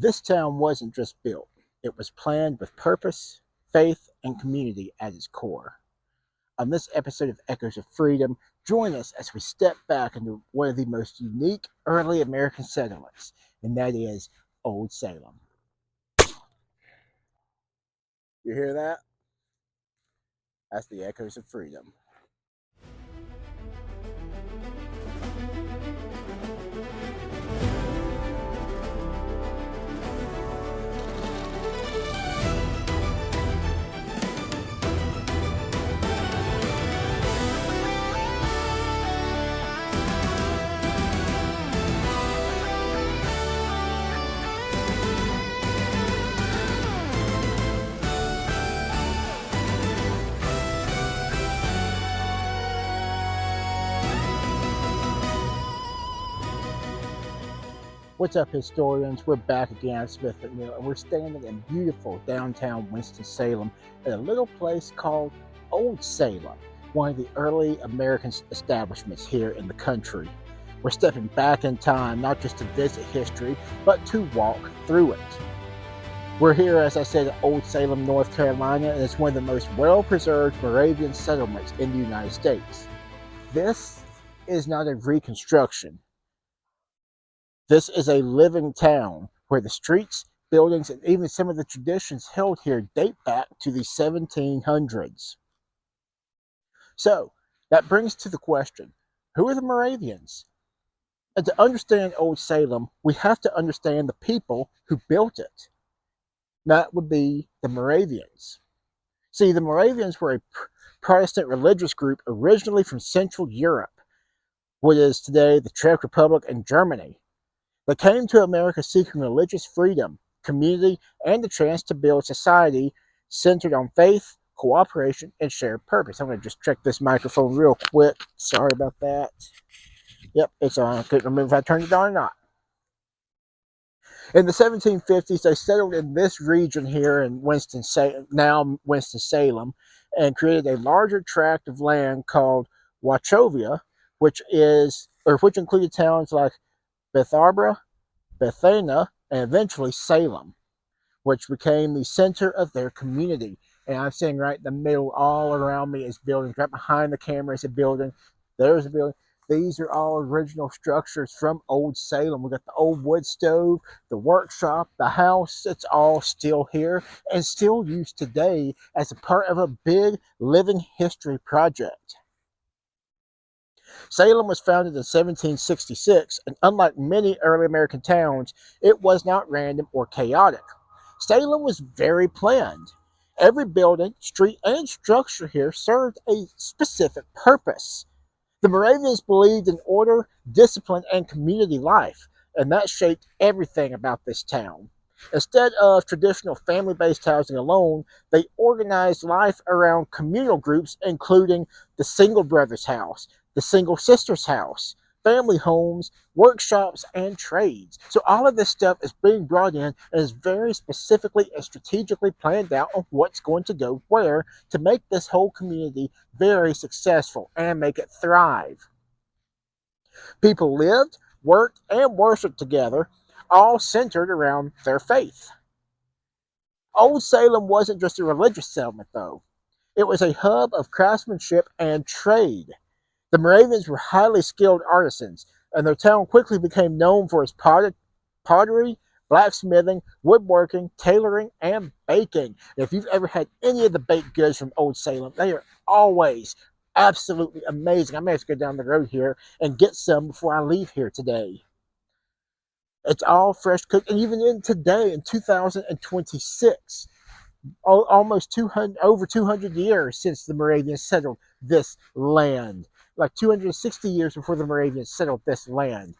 This town wasn't just built, it was planned with purpose, faith, and community at its core. On this episode of Echoes of Freedom, join us as we step back into one of the most unique early American settlements, and that is Old Salem. You hear that? That's the Echoes of Freedom. What's up, historians? We're back again at Smith McNeil, and we're standing in beautiful downtown Winston-Salem at a little place called Old Salem, one of the early American establishments here in the country. We're stepping back in time, not just to visit history, but to walk through it. We're here, as I said, at Old Salem, North Carolina, and it's one of the most well-preserved Moravian settlements in the United States. This is not a reconstruction. This is a living town where the streets, buildings, and even some of the traditions held here date back to the 1700s. So, that brings to the question, who are the Moravians? And to understand Old Salem, we have to understand the people who built it. That would be the Moravians. See, the Moravians were a Protestant religious group originally from Central Europe, what is today the Czech Republic and Germany. They came to America seeking religious freedom, community, and the chance to build society centered on faith, cooperation, and shared purpose. I'm going to just check this microphone real quick. Sorry about that. Yep, it's on. I couldn't remember if I turned it on or not. In the 1750s, they settled in this region here in Winston-Salem, now Winston-Salem, and created a larger tract of land called Wachovia, which included towns like Bethabara, Bethania, and eventually Salem, which became the center of their community. And I'm sitting right in the middle. All around me is buildings. Right behind the camera is a building. There's a building. These are all original structures from Old Salem. We got the old wood stove, the workshop, the house. It's all still here and still used today as a part of a big living history project. Salem was founded in 1766, and unlike many early American towns, it was not random or chaotic. Salem was very planned. Every building, street, and structure here served a specific purpose. The Moravians believed in order, discipline, and community life, and that shaped everything about this town. Instead of traditional family-based housing alone, they organized life around communal groups, including the Single Brothers House, the Single Sisters House, family homes, workshops, and trades. So all of this stuff is being brought in and is very specifically and strategically planned out on what's going to go where to make this whole community very successful and make it thrive. People lived, worked, and worshiped together, all centered around their faith. Old Salem wasn't just a religious settlement, though. It was a hub of craftsmanship and trade. The Moravians were highly skilled artisans, and their town quickly became known for its pottery, blacksmithing, woodworking, tailoring, and baking. And if you've ever had any of the baked goods from Old Salem, they are always absolutely amazing. I may have to go down the road here and get some before I leave here today. It's all fresh cooked, and even in today, in 2026, almost over 200 years since the Moravians settled this land, like 260 years before the Moravians settled this land,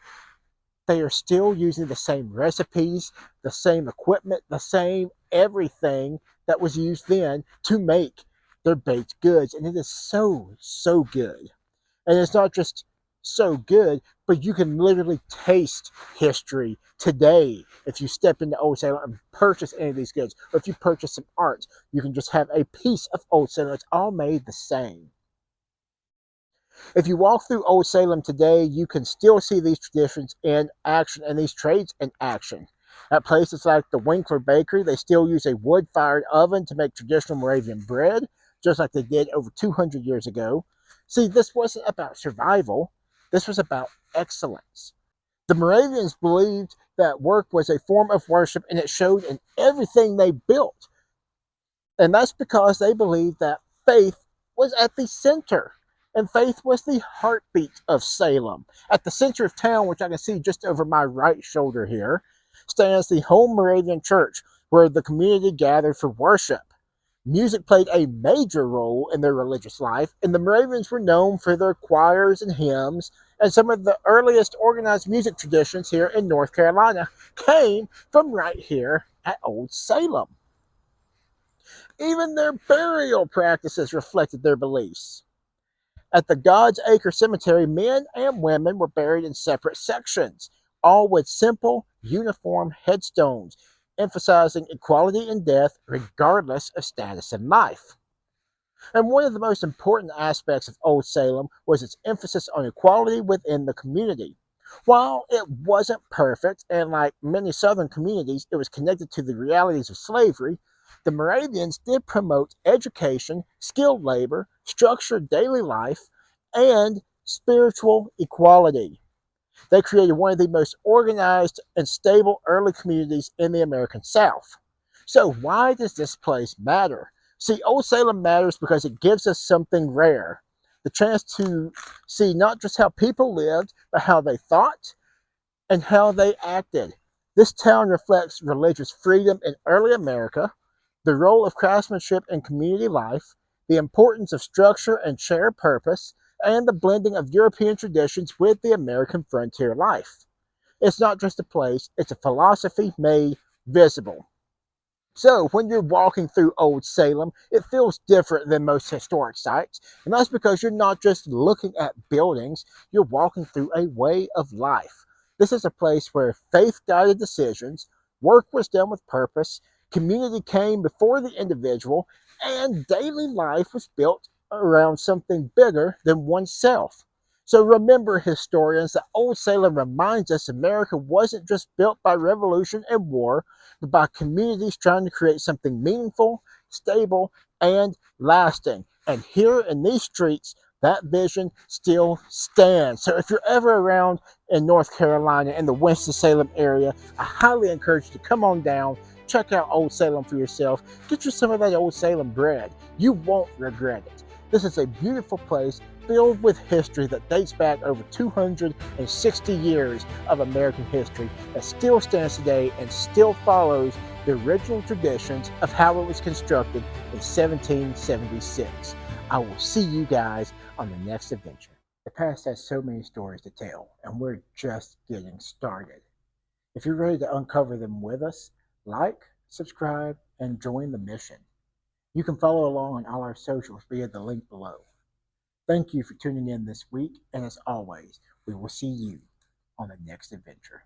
they are still using the same recipes, the same equipment, the same everything that was used then to make their baked goods. And it is so, so good. And it's not just so good, but you can literally taste history today if you step into Old Salem and purchase any of these goods. Or if you purchase some art, you can just have a piece of Old Salem. It's all made the same. If you walk through Old Salem today, you can still see these traditions in action and these trades in action. At places like the Winkler Bakery, they still use a wood-fired oven to make traditional Moravian bread, just like they did over 200 years ago. See, this wasn't about survival. This was about excellence. The Moravians believed that work was a form of worship, and it showed in everything they built. And that's because they believed that faith was at the center. And faith was the heartbeat of Salem. At the center of town, which I can see just over my right shoulder here, stands the Home Moravian Church, where the community gathered for worship. Music played a major role in their religious life, and the Moravians were known for their choirs and hymns, and some of the earliest organized music traditions here in North Carolina came from right here at Old Salem. Even their burial practices reflected their beliefs. At the God's Acre Cemetery, men and women were buried in separate sections, all with simple, uniform headstones, emphasizing equality in death regardless of status in life. And one of the most important aspects of Old Salem was its emphasis on equality within the community. While it wasn't perfect, and like many southern communities, it was connected to the realities of slavery, the Moravians did promote education, skilled labor, structured daily life, and spiritual equality. They created one of the most organized and stable early communities in the American South. So, why does this place matter? See, Old Salem matters because it gives us something rare, the chance to see not just how people lived, but how they thought and how they acted. This town reflects religious freedom in early America, the role of craftsmanship in community life, the importance of structure and shared purpose, and the blending of European traditions with the American frontier life. It's not just a place, it's a philosophy made visible. So, when you're walking through Old Salem, it feels different than most historic sites, and that's because you're not just looking at buildings, you're walking through a way of life. This is a place where faith guided decisions, work was done with purpose, community came before the individual, and daily life was built around something bigger than oneself. So remember, historians, that Old Salem reminds us America wasn't just built by revolution and war, but by communities trying to create something meaningful, stable, and lasting. And here in these streets, that vision still stands. So if you're ever around in North Carolina, in the Winston-Salem area, I highly encourage you to come on down, check out Old Salem for yourself, get you some of that Old Salem bread. You won't regret it. This is a beautiful place filled with history that dates back over 260 years of American history that still stands today and still follows the original traditions of how it was constructed in 1776. I will see you guys on the next adventure. The past has so many stories to tell, and we're just getting started. If you're ready to uncover them with us, like, subscribe, and join the mission. You can follow along on all our socials via the link below. Thank you for tuning in this week, and as always, we will see you on the next adventure.